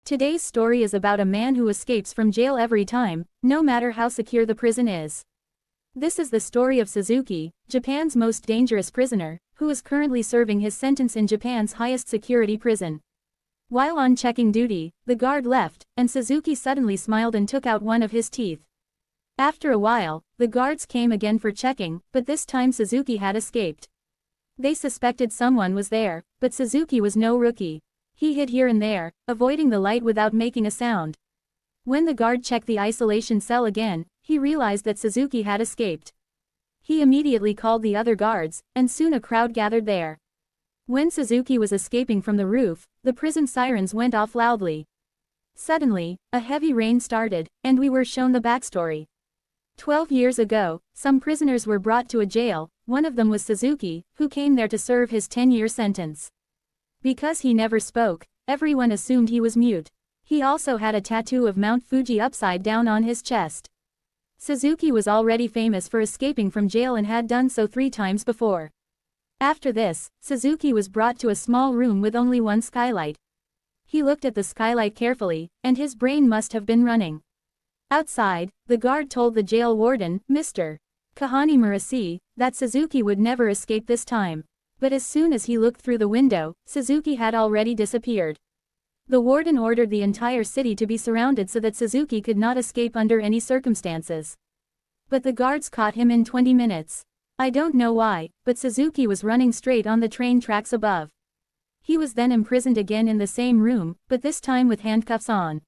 Today's story is about a man who escapes from jail every time, no matter how secure the prison is. This is the story of Suzuki, Japan's most dangerous prisoner, who is currently serving his sentence in Japan's highest security prison. While on checking duty, the guard left, and Suzuki suddenly smiled and took out one of his teeth. After a while, the guards came again for checking, but this time Suzuki had escaped. They suspected someone was there, but Suzuki was no rookie. He hid here and there, avoiding the light without making a sound. When the guard checked the isolation cell again, he realized that Suzuki had escaped. He immediately called the other guards, and soon a crowd gathered there. When Suzuki was escaping from the roof, the prison sirens went off loudly. Suddenly, a heavy rain started, and we were shown the backstory. 12 years ago, some prisoners were brought to a jail. One of them was Suzuki, who came there to serve his 10-year sentence. Because he never spoke, everyone assumed he was mute. He also had a tattoo of Mount Fuji upside down on his chest. Suzuki was already famous for escaping from jail and had done so 3 times before. After this, Suzuki was brought to a small room with only one skylight. He looked at the skylight carefully, and his brain must have been running. Outside, the guard told the jail warden, Mr. Kahani Murasi, that Suzuki would never escape this time. But as soon as he looked through the window, Suzuki had already disappeared. The warden ordered the entire city to be surrounded so that Suzuki could not escape under any circumstances. But the guards caught him in 20 minutes. I don't know why, but Suzuki was running straight on the train tracks above. He was then imprisoned again in the same room, but this time with handcuffs on.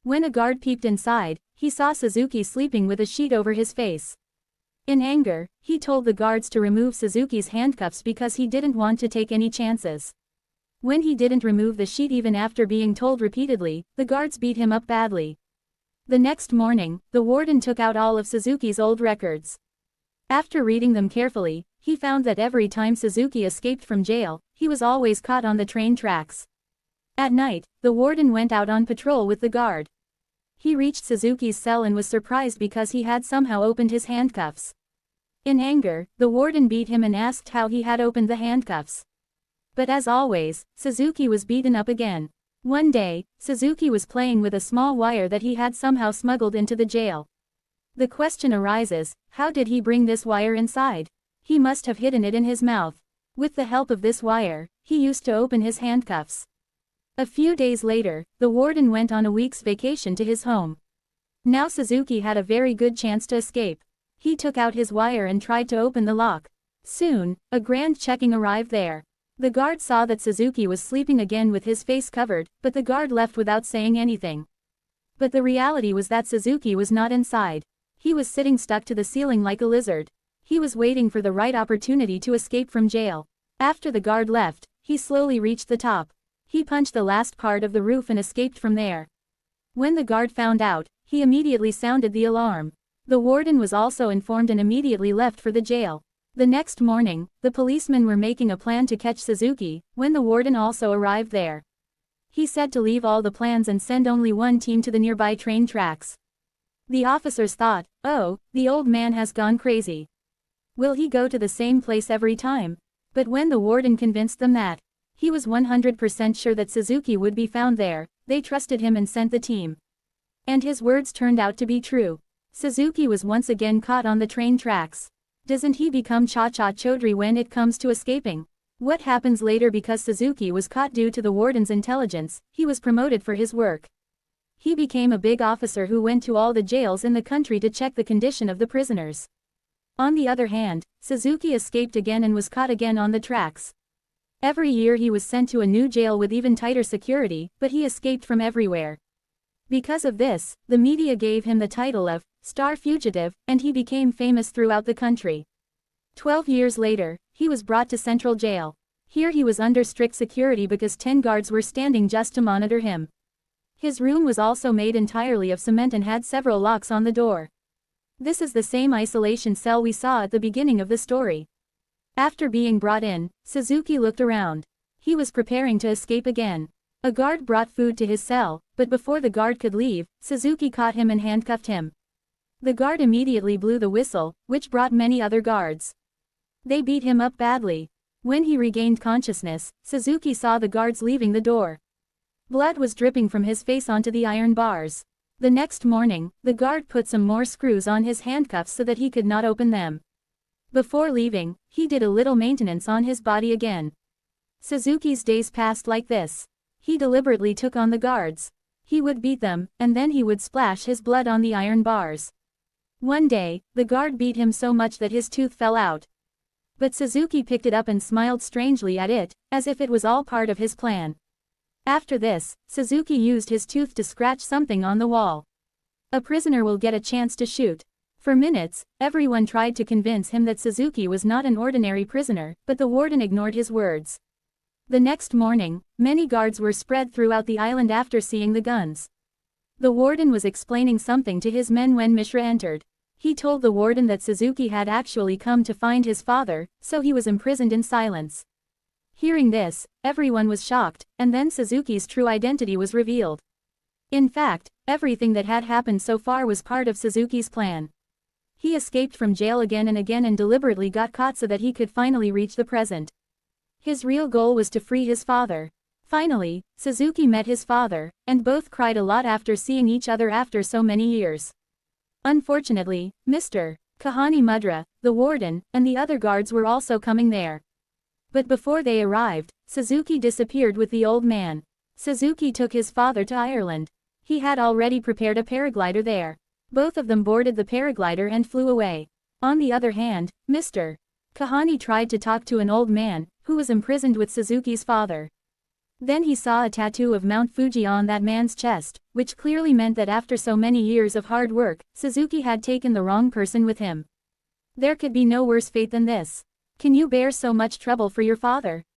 When a guard peeped inside, he saw Suzuki sleeping with a sheet over his face. In anger, he told the guards to remove Suzuki's handcuffs because he didn't want to take any chances. When he didn't remove the sheet even after being told repeatedly, the guards beat him up badly. The next morning, the warden took out all of Suzuki's old records. After reading them carefully, he found that every time Suzuki escaped from jail, he was always caught on the train tracks. At night, the warden went out on patrol with the guard. He reached Suzuki's cell and was surprised because he had somehow opened his handcuffs. In anger, the warden beat him and asked how he had opened the handcuffs. But as always, Suzuki was beaten up again. One day, Suzuki was playing with a small wire that he had somehow smuggled into the jail. The question arises, how did he bring this wire inside? He must have hidden it in his mouth. With the help of this wire, he used to open his handcuffs. A few days later, the warden went on a week's vacation to his home. Now Suzuki had a very good chance to escape. He took out his wire and tried to open the lock. Soon, a grand checking arrived there. The guard saw that Suzuki was sleeping again with his face covered, but the guard left without saying anything. But the reality was that Suzuki was not inside. He was sitting stuck to the ceiling like a lizard. He was waiting for the right opportunity to escape from jail. After the guard left, he slowly reached the top. He punched the last part of the roof and escaped from there. When the guard found out, he immediately sounded the alarm. The warden was also informed and immediately left for the jail. The next morning, the policemen were making a plan to catch Suzuki, when the warden also arrived there. He said to leave all the plans and send only one team to the nearby train tracks. The officers thought, oh, the old man has gone crazy. Will he go to the same place every time? But when the warden convinced them that he was 100% sure that Suzuki would be found there, they trusted him and sent the team. And his words turned out to be true. Suzuki was once again caught on the train tracks. Doesn't he become Cha-Cha Chaudhry when it comes to escaping? What happens later? Because Suzuki was caught due to the warden's intelligence, he was promoted for his work. He became a big officer who went to all the jails in the country to check the condition of the prisoners. On the other hand, Suzuki escaped again and was caught again on the tracks. Every year he was sent to a new jail with even tighter security, but he escaped from everywhere. Because of this, the media gave him the title of Star Fugitive, and he became famous throughout the country. 12 years later, he was brought to Central Jail. Here he was under strict security because 10 guards were standing just to monitor him. His room was also made entirely of cement and had several locks on the door. This is the same isolation cell we saw at the beginning of the story. After being brought in, Suzuki looked around. He was preparing to escape again. A guard brought food to his cell, but before the guard could leave, Suzuki caught him and handcuffed him. The guard immediately blew the whistle, which brought many other guards. They beat him up badly. When he regained consciousness, Suzuki saw the guards leaving the door. Blood was dripping from his face onto the iron bars. The next morning, the guard put some more screws on his handcuffs so that he could not open them. Before leaving, he did a little maintenance on his body again. Suzuki's days passed like this. He deliberately took on the guards. He would beat them, and then he would splash his blood on the iron bars. One day, the guard beat him so much that his tooth fell out. But Suzuki picked it up and smiled strangely at it, as if it was all part of his plan. After this, Suzuki used his tooth to scratch something on the wall. A prisoner will get a chance to shoot. For minutes, everyone tried to convince him that Suzuki was not an ordinary prisoner, but the warden ignored his words. The next morning, many guards were spread throughout the island after seeing the guns. The warden was explaining something to his men when Mishra entered. He told the warden that Suzuki had actually come to find his father, so he was imprisoned in silence. Hearing this, everyone was shocked, and then Suzuki's true identity was revealed. In fact, everything that had happened so far was part of Suzuki's plan. He escaped from jail again and deliberately got caught so that he could finally reach the present. His real goal was to free his father. Finally, Suzuki met his father, and both cried a lot after seeing each other after so many years. Unfortunately, Mr. Kahani Mudra, the warden, and the other guards were also coming there. But before they arrived, Suzuki disappeared with the old man. Suzuki took his father to Ireland. He had already prepared a paraglider there. Both of them boarded the paraglider and flew away. On the other hand, Mr. Kahani tried to talk to an old man, who was imprisoned with Suzuki's father. Then he saw a tattoo of Mount Fuji on that man's chest, which clearly meant that after so many years of hard work, Suzuki had taken the wrong person with him. There could be no worse fate than this. Can you bear so much trouble for your father?